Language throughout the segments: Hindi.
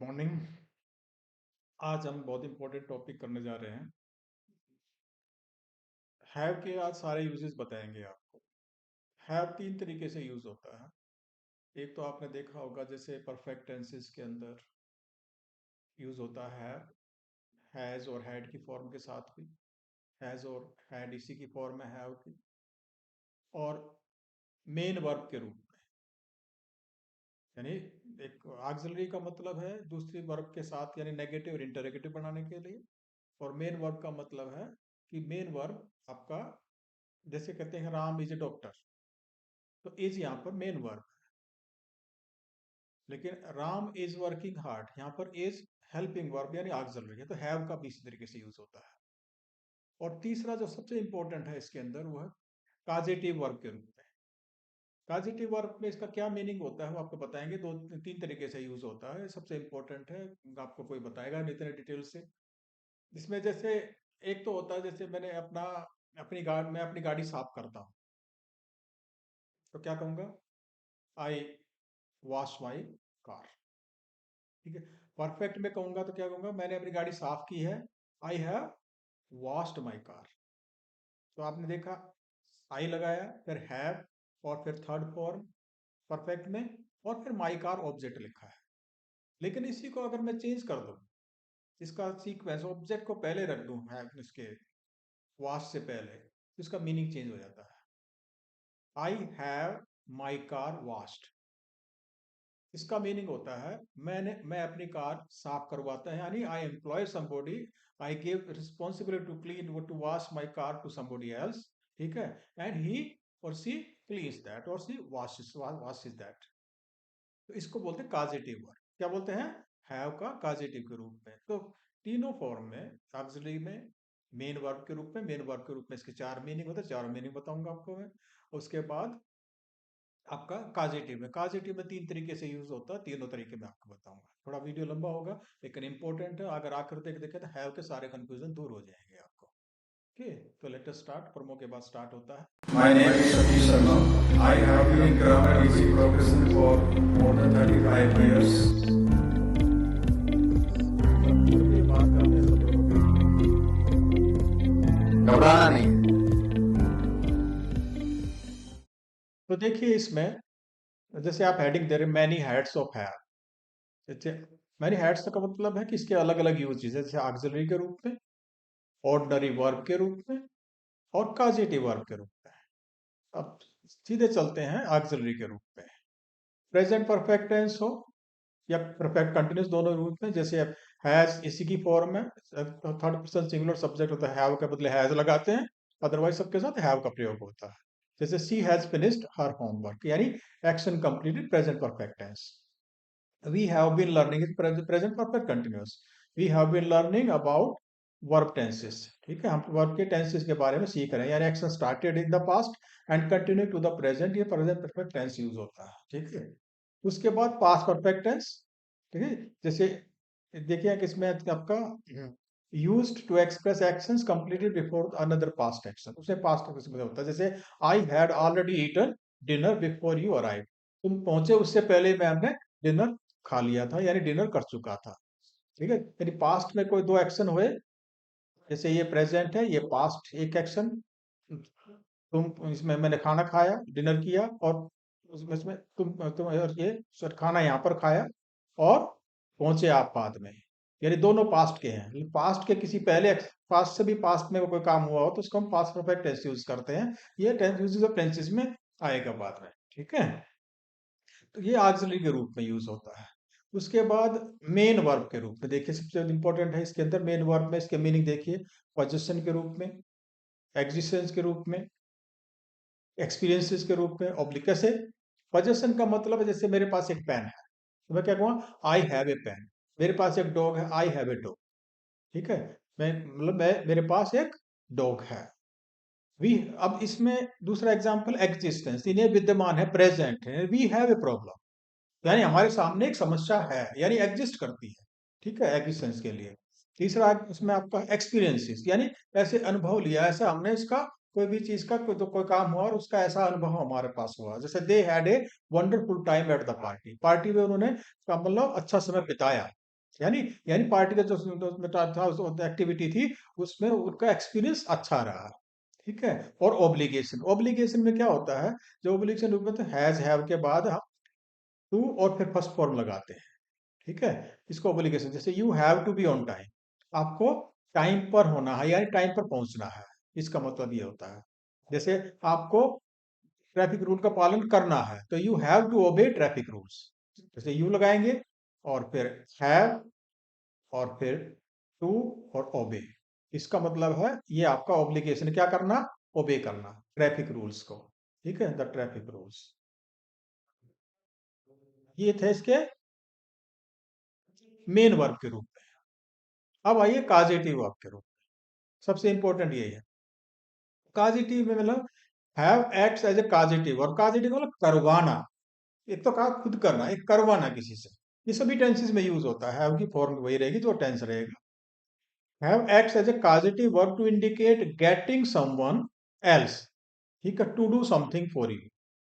मॉर्निंग। आज हम बहुत इंपॉर्टेंट टॉपिक करने जा रहे हैं। हैव के आज सारे यूजेस बताएंगे आपको। हैव तीन तरीके से यूज होता है। एक तो आपने देखा होगा, जैसे परफेक्ट टेंसेस के अंदर यूज होता है हैज और हैड की फॉर्म के साथ भी। हैज और हैड इसी की फॉर्म है हैव की। और मेन वर्ब के रूप में, यानी एक ऑक्सिलरी का मतलब है दूसरी वर्ब के साथ, यानी नेगेटिव और इंटरोगेटिव बनाने के लिए। और मेन वर्ब का मतलब है कि मेन वर्ब आपका, जैसे कहते हैं राम इज ए डॉक्टर, तो इज यहाँ पर मेन वर्ब। लेकिन राम इज वर्किंग हार्ड, यहाँ पर इज हेल्पिंग वर्ब यानी ऑक्सिलरी है, तो हैव का भी इसी तरीके से यूज होता है। और तीसरा जो सबसे इंपॉर्टेंट है इसके अंदर, वो है काजेटिव वर्ब के रूप में। काजेटिव वर्ब में इसका क्या मीनिंग होता है वो आपको बताएंगे। दो तीन तरीके से यूज होता है, सबसे इंपॉर्टेंट है, आपको कोई बताएगा नहीं इतने डिटेल से। इसमें जैसे एक तो होता है, जैसे मैं अपनी गाड़ी साफ करता हूँ, तो क्या कहूंगा? आई वॉश माई कार। ठीक है। परफेक्ट में कहूंगा तो क्या कहूंगा? मैंने अपनी गाड़ी साफ की है, I have washed my car. तो आपने देखा, आई लगाया, फिर हैव, और फिर थर्ड फॉर्म परफेक्ट में, और फिर माई कार ऑब्जेक्ट लिखा है। लेकिन इसी को अगर मैं चेंज कर दूं, इसका सीक्वेंस ऑब्जेक्ट को पहले रख दूं हैव इसके वॉश से पहले, तो इसका मीनिंग चेंज हो जाता है। I have my car washed, इसका मीनिंग होता है मैं अपनी कार साफ करवाता है, यानी I employ somebody, I give responsibility to clean to wash my car to somebody else. ठीक है। एंड ही और सी क्लीन्स दैट, और सी वॉशेस दैट। तो इसको बोलते हैं काजेटिव वर्ब। क्या बोलते हैं? हैव का काजेटिव के रूप में। तो तीनों फॉर्म में, ऑक्सिलरी में, मेन वर्ब के रूप में, मेन वर्ब के रूप में इसके चार मीनिंग होते हैं, चार मीनिंग बताऊंगा आपको मैं। उसके बाद आपका काजेटिव में तीन तरीके से यूज होता है, तीनों तरीके मैं आपको बताऊंगा। थोड़ा वीडियो लंबा होगा लेकिन इंपॉर्टेंट है, अगर आखिर तक देखे तो हैव के सारे कंफ्यूजन दूर हो जाएंगे आपको। ओके, तो लेट अस स्टार्ट। प्रमो के बाद स्टार्ट होता है। My name is Satish Sharma. I have been in grammar easy profession for more than 35 years. घबराना नहीं। तो देखिए इसमें, जैसे आप हेडिंग दे रहे मैनी हेड्स ऑफ हैव, जैसे मैनी हेड्स का मतलब है कि इसके अलग अलग यूजेस है, जैसे ऑक्सिलरी के रूप में, ऑर्डिनरी वर्ब के रूप में, और काजेटिव वर्ब के रूप में। अब सीधे चलते हैं ऑक्सिलरी के रूप में। प्रेजेंट परफेक्ट टेंस हो या परफेक्ट कंटिन्यूस, दोनों रूप में। जैसे हैज इसी की फॉर्म में, थर्ड पर्सन सिंगुलर सब्जेक्ट होता है, हैव के बदले हैज लगाते हैं, अदरवाइज सबके साथ हैव का प्रयोग होता है। जैसे she has finished her homework, यानी action completed, present perfect tense. We have been learning, present perfect continuous. We have been learning about verb tenses. ठीक है, हम वर्ब के टेंसेस के बारे में सीख रहे हैं, यानी action started in the past and continue to the present, ये प्रेजेंट परफेक्ट टेंस यूज होता है। ठीक है। उसके बाद पास्ट परफेक्ट टेंस। ठीक है। जैसे देखिए कि इसमें आपका used to express actions completed before another past action, उसे पास्ट एक्शन में होता है। जैसे I had already eaten dinner before you arrive, तुम पहुंचे उससे पहले मैंने डिनर खा लिया था, यानी डिनर कर चुका था। ठीक है, यानी पास्ट में कोई दो एक्शन हुए, जैसे ये प्रेजेंट है, ये पास्ट एक एक्शन, तुम इसमें मैंने खाना खाया, डिनर किया, और उसमें इसमें तुम और ये सर खाना यहाँ पर खाया, और पहुंचे आप बाद में, यानी दोनों पास्ट के हैं। पास्ट के किसी पहले, पास्ट से भी पास्ट में कोई काम हुआ हो तो उसको हम पास्ट परफेक्ट टेंस यूज करते हैं। ये टेंस यूजेस ऑफ टेंसेस में आएगा बाद में। ठीक है। तो ये ऑक्सिलरी के रूप में यूज होता है। उसके बाद मेन वर्ब के रूप में देखिए, सबसे इंपॉर्टेंट है इसके अंदर मेन वर्ब में, इसके मीनिंग देखिए। पोजीशन के रूप में, एग्जिस्टेंस के रूप में, एक्सपीरियंसेस के रूप में, ऑब्लिक से। पोजीशन का मतलब है, जैसे मेरे पास एक पेन है, तो मैं क्या कहूँगा? I have a pen. मेरे पास एक डॉग है, आई हैव ए डॉग। ठीक है। मैं मेरे पास एक डॉग है। वी, अब इसमें दूसरा एग्जांपल एग्जिस्टेंस, इन्हें विद्यमान है, प्रेजेंट है, वी हैव ए प्रॉब्लम, यानी हमारे सामने एक समस्या है, यानी एग्जिस्ट करती है। ठीक है, एग्जिस्टेंस के लिए। तीसरा इसमें आपका एक्सपीरियंसेस, यानी ऐसे अनुभव लिया, ऐसा हमने इसका कोई भी चीज का कोई काम हुआ और उसका ऐसा अनुभव हमारे पास हुआ। जैसे they had a wonderful time at the party, party में उन्होंने का मतलब अच्छा समय बिताया। यानी यानी पार्टी का जो उसमें था एक्टिविटी थी, उसमें उनका एक्सपीरियंस अच्छा रहा। ठीक है। और ऑब्लिगेशन, ऑब्लिगेशन में क्या होता है, जो ऑब्लिगेशन में तो हैज हैव के बाद हम टू और फिर फर्स्ट फॉर्म लगाते हैं। ठीक है। इसको ऑब्लिगेशन, जैसे you have to be on time, आपको टाइम पर होना है यानी टाइम पर पहुंचना है, इसका मतलब ये होता है। जैसे आपको ट्रैफिक रूल का पालन करना है तो you have to obey traffic rules, जैसे यू लगाएंगे और फिर हैव और फिर टू और ओबे, इसका मतलब है ये आपका ऑब्लिगेशन, क्या करना, ओबे करना ट्रैफिक रूल्स को। ठीक है, द ट्रैफिक रूल्स, ये थे इसके मेन वर्ब के रूप में। अब आइए काजेटिव वर्ब के रूप में, सबसे इंपॉर्टेंट यही है। काजेटिव में मतलब हैव एक्ट्स एज ए काजेटिव, और काजेटिव मतलब करवाना। एक तो कहा खुद करना, एक करवाना किसी से। ये सभी टेंसेस में यूज होता है, हैव की फॉर्म वही रहेगी जो टेंस रहेगा। Have acts as a causative verb to indicate getting someone else, ठीक है, to do something for you.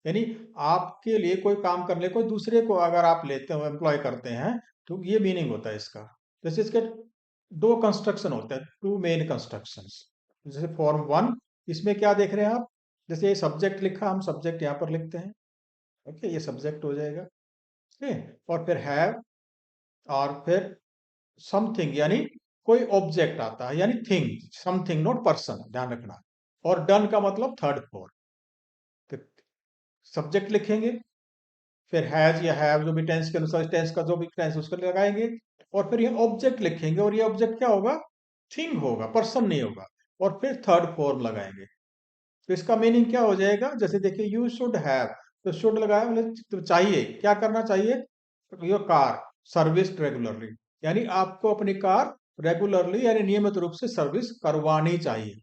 यानी आपके लिए कोई काम करने, कोई दूसरे को अगर आप लेते हो, एम्प्लॉय करते हैं, तो ये मीनिंग होता है इसका। जैसे इसके दो कंस्ट्रक्शन होते हैं, टू मेन कंस्ट्रक्शंस। जैसे फॉर्म वन, इसमें क्या देख रहे हैं आप, जैसे ये सब्जेक्ट लिखा, हम सब्जेक्ट यहाँ पर लिखते हैं। ओके, ये सब्जेक्ट हो जाएगा। ठीक है। और फिर हैव, और फिर समथिंग यानी कोई ऑब्जेक्ट आता है, यानी थिंग, समथिंग नॉट पर्सन, ध्यान रखना। और डन का मतलब थर्ड फॉर्म। तो सब्जेक्ट लिखेंगे, फिर हैज या हैव जो भी टेंस के अनुसार, टेंस का जो भी टेंस उसको लगाएंगे, और फिर ये ऑब्जेक्ट लिखेंगे, और ये ऑब्जेक्ट क्या होगा, थिंग होगा, पर्सन नहीं होगा। और फिर थर्ड फॉर्म लगाएंगे। तो इसका मीनिंग क्या हो जाएगा, जैसे देखिए यू शुड हैव, तो शुड लगाया मतलब तो चाहिए, क्या करना चाहिए, योर कार सर्विस रेगुलरली, यानी आपको अपनी कार रेगुलरली यानी नियमित रूप से सर्विस करवानी चाहिए।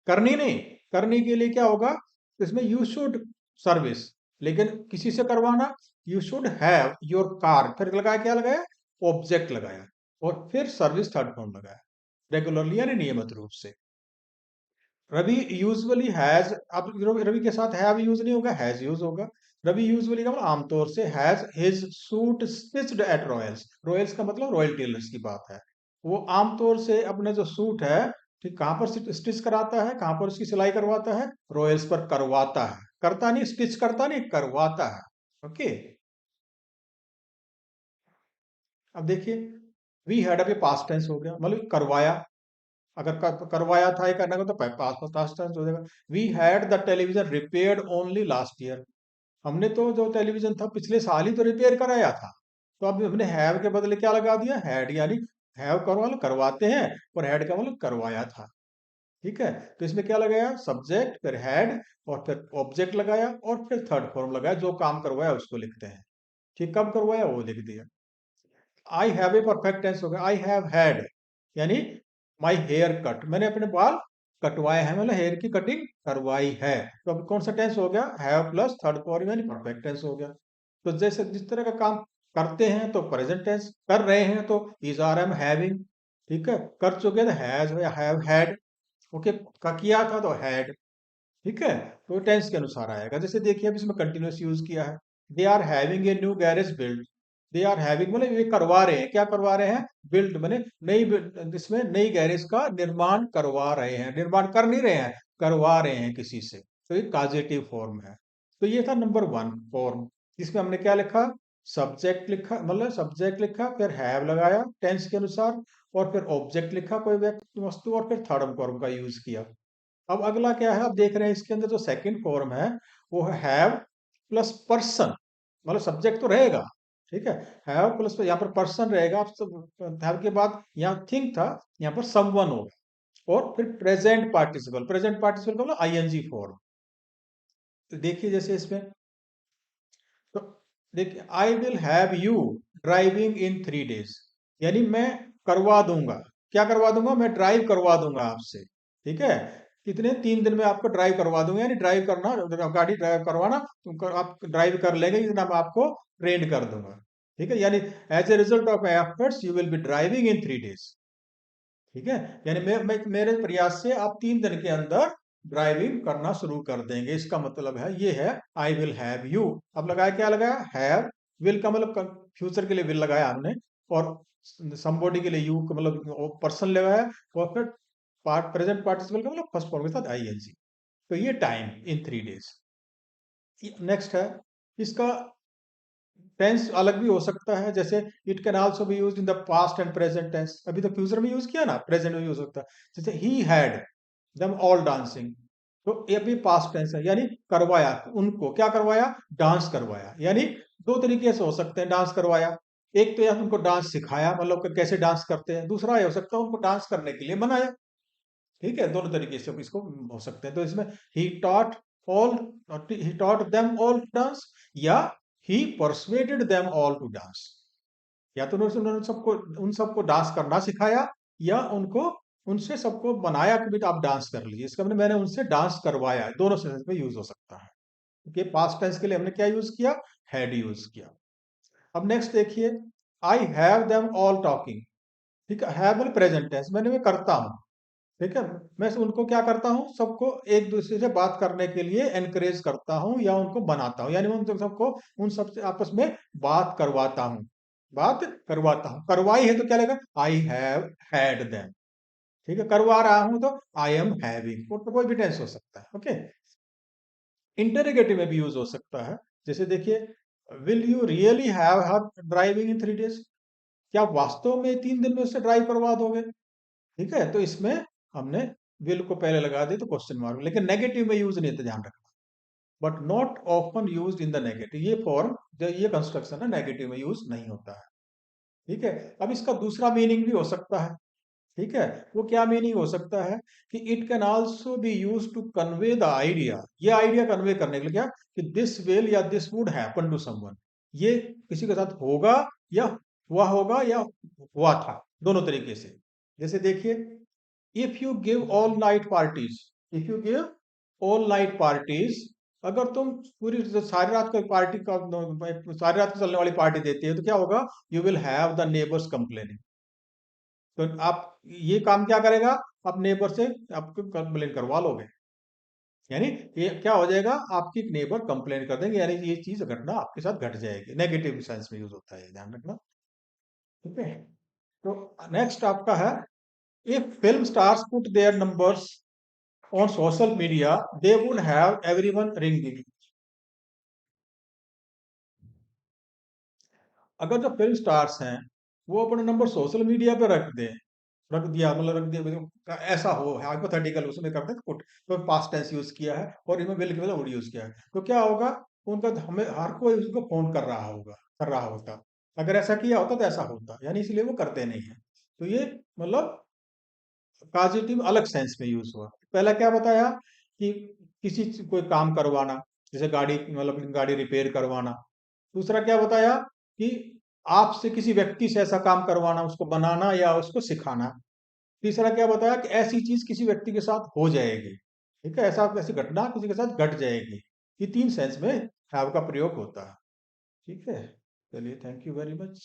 करनी नहीं, करने के लिए क्या होगा, इसमें यू शुड सर्विस, लेकिन किसी से करवाना, you should have your car, फिर लगाया, क्या लगाया, ऑब्जेक्ट लगाया, और फिर सर्विस थर्ड फॉर्म लगाया, रेगुलरली यानी नियमित रूप से। रवि यूजुअली हैज, अब रवि के साथ हैव यूज नहीं होगा, हैज यूज होगा। रवि यूजुअली का मतलब आमतौर से, has his suit stitched at Royals, Royals का मतलब रॉयल टेलर्स की बात है। वो आमतौर से अपने जो सूट है, ठीक कहाँ पर स्टिच कराता है, कहाँ पर उसकी सिलाई करवाता है, रॉयल्स पर करवाता है, करता नहीं, स्टिच करता नहीं, करवाता है। ओके। अब देखिए, वी हैड, अब ये पास्ट टेंस हो गया, मतलब करवाया। अगर करवाया था, ये करना को तो पास्ट पास्ट टेंस हो जाएगा। We had the television repaired only last year, हमने तो जो टेलीविजन था पिछले साल ही तो रिपेयर कराया था। तो अब हमने हैव के बदले क्या लगा दिया, हैड, यानी हैव करवा लो, करवाते हैं, और हैड का मतलब करवाया था। ठीक है। तो इसमें क्या लगाया, सब्जेक्ट, फिर हैड, और फिर ऑब्जेक्ट लगाया, और फिर थर्ड फॉर्म लगाया, जो काम करवाया उसको लिखते हैं। ठीक, कब करवाया वो लिख दिया। I have a perfect tense हो गया, आई हैव हैड, यानी माई हेयर कट, मैंने अपने बाल कटवाए हैं, मतलब हेयर की कटिंग करवाई है। तो अब कौन सा टेंस हो गया, हैव प्लस थर्ड फॉर्म यानी परफेक्ट टेंस हो गया। तो जैसे जिस तरह का काम करते हैं तो प्रेजेंट टेंस, कर रहे हैं तो इज आर एम हैविंग, ठीक है, कर चुके तो हैज या हैव हैड। ओके, का किया था तो हैड। ठीक है। तो टेंस के अनुसार आएगा। जैसे देखिए अब इसमें कंटिन्यूस यूज किया है, they are having a new garage build, they are having मतलब ये करवा रहे हैं, क्या करवा रहे हैं, बिल्ड मैंने नई, इसमें नई गैरेज का निर्माण करवा रहे हैं, निर्माण कर नहीं रहे हैं, करवा रहे हैं किसी से। तो ये काजेटिव फॉर्म है। तो ये था नंबर वन फॉर्म, जिसमें हमने क्या लिखा, सब्जेक्ट लिखा, मतलब सब्जेक्ट लिखा, फिर हैव लगाया टेंस के अनुसार, और फिर ऑब्जेक्ट लिखा कोई व्यक्ति वस्तु, और फिर थर्ड फॉर्म का यूज किया। अब अगला क्या है, आप देख रहे हैं इसके अंदर जो सेकंड फॉर्म है, वो है हैव प्लस पर्सन, मतलब सब्जेक्ट तो रहेगा, ठीक है, हैव प्लस यहाँ पर पर्सन रहेगा। अब हैव के बाद यहाँ थिंक था, यहाँ पर समवन होगा, और फिर प्रेजेंट पार्टिसिपल, प्रेजेंट पार्टिसिपल का मतलब आईएनजी फॉर्म। तो देखिए जैसे इसमें, तो देखिए, I will have you driving in 3 days, यानी मैं करवा दूंगा, क्या करवा दूंगा, मैं ड्राइव करवा दूंगा आपसे। ठीक है, कितने, 3 दिन में आपको ड्राइव करवा दूंगा, यानी ड्राइव करना, गाड़ी ड्राइव करवाना, आप ड्राइव कर लेंगे, इतना मैं आपको ट्रेन कर दूंगा। ठीक है, यानी as a result of my efforts you will be driving in 3 days। ठीक है, यानी मेरे प्रयास से आप 3 दिन के अंदर ड्राइविंग करना शुरू कर देंगे, इसका मतलब है ये है आई विल हैव यू। अब लगाया, क्या लगाया, हैव, विल का मतलब फ्यूचर के लिए विल लगाया हमने, और somebody के लिए यू मतलब पर्सन लगाया, और फिर प्रेजेंट पार्टिसिपल का मतलब फर्स्ट फॉर्म के साथ आईएनजी। तो ये टाइम इन 3 days। नेक्स्ट है इसका टेंस अलग भी हो सकता है, जैसे it can also be used in the past and present tense. अभी तो फ्यूचर में यूज किया ना, प्रेजेंट में यूज होता है। जैसे he had them all dancing, तो ये भी पास्ट टेंस है, यानी करवाया, उनको क्या करवाया, डांस करवाया। यानी दो तरीके से हो सकते हैं डांस करवाया। एक तो यार उनको डांस सिखाया, मतलब कि कैसे डांस करते हैं। दूसरा ये हो सकता है उनको डांस करने के लिए बनाया। ठीक है, दोनों तरीके से इसको हो सकते हैं। तो इसमें he taught all, he taught them all dance, या ही परsuaded देम ऑल टू डांस। या तो उन्होंने सबको, उन सबको डांस करना सिखाया, या उनको उनसे सबको बनाया कि बेटा आप डांस कर लीजिए। इसका मतलब मैंने उनसे डांस करवाया। दोनों सेंस में यूज हो सकता है, क्योंकि पास्ट टेंस के लिए हमने क्या यूज किया, हैड यूज किया। अब नेक्स्ट देखिए, I have them all talking. ठीक है, हैव मतलब प्रेजेंट टेंस, मैंने मैं करता हूं। ठीक है, मैं उनको क्या करता हूँ, सबको एक दूसरे से बात करने के लिए एनकरेज करता हूँ, या उनको बनाता हूँ, यानी उन सबको, उन सबसे आपस में बात करवाता हूँ। बात करवाता हूँ, करवाई है तो क्या लगेगा, आई हैव हैड देम। ठीक है, करवा रहा हूं तो आई एम हैविंग, तो कोई भी टेंस हो सकता है। ओके, इंटरोगेटिव में भी यूज हो सकता है। जैसे देखिए, will you really have her driving in 3 days, क्या आप वास्तव में 3 दिन में उससे ड्राइव करवा दोगे। ठीक है, तो इसमें हमने विल को पहले लगा दी तो क्वेश्चन मार्क, लेकिन नेगेटिव में यूज नहीं था, ध्यान रखना। But not often use in the negative, ये फॉर्म जो ये कंस्ट्रक्शन है नेगेटिव में यूज नहीं होता है। ठीक है, अब इसका दूसरा मीनिंग भी हो सकता है। ठीक है, वो क्या मीनिंग हो सकता है कि it can also be use to convey the idea, ये आइडिया कन्वे करने के लिए क्या, कि दिस विल या this would happen to someone, ये किसी के साथ होगा, या हुआ होगा, या हुआ था, दोनों तरीके से। जैसे देखिए, if you give all night parties, if you give all night parties, अगर तुम पूरी सारी रात को पार्टी का, सारी रात को चलने वाली पार्टी देती है, तो क्या होगा, you will have the neighbours complaining. तो आप ये काम क्या करेगा, आप नेबर से आपको कंप्लेन करवा लोगे। यानी ये क्या हो जाएगा, आपकी नेबर कंप्लेन कर देंगे, यानी ये चीज घटना आपके साथ घट जाएगी। नेगेटिव सेंस में यूज होता है, ध्यान रखना। ठीक है, तो नेक्स्ट आपका है, if film stars put their numbers on social media they would have everyone ring दी। अगर जो फिल्म स्टार्स हैं वो अपने नंबर सोशल मीडिया पे रख दें, रख दिया मतलब रख दिया, मतलब ऐसा हो हाइपोथेटिकल उसमें करते हैं पुट, तो पास्ट टेंस यूज किया है और इसमें विल के बजाय वुड यूज किया है, तो क्या होगा, उनका हमें हर कोई उसको फोन कर रहा होगा, कर रहा होता। अगर ऐसा किया होता तो ऐसा होता, यानी इसलिए वो करते नहीं है। तो ये मतलब पॉजिटिव अलग सेंस में यूज हुआ। पहला क्या बताया कि कोई काम करवाना, जैसे गाड़ी मतलब गाड़ी रिपेयर करवाना। दूसरा क्या बताया कि आपसे किसी व्यक्ति से ऐसा काम करवाना, उसको बनाना या उसको सिखाना। तीसरा क्या बताया कि ऐसी चीज किसी व्यक्ति के साथ हो जाएगी। ठीक है, ऐसा ऐसी घटना किसी के साथ घट जाएगी। ये 3 सेंस में हैव का प्रयोग होता है। ठीक है, चलिए, थैंक यू वेरी मच।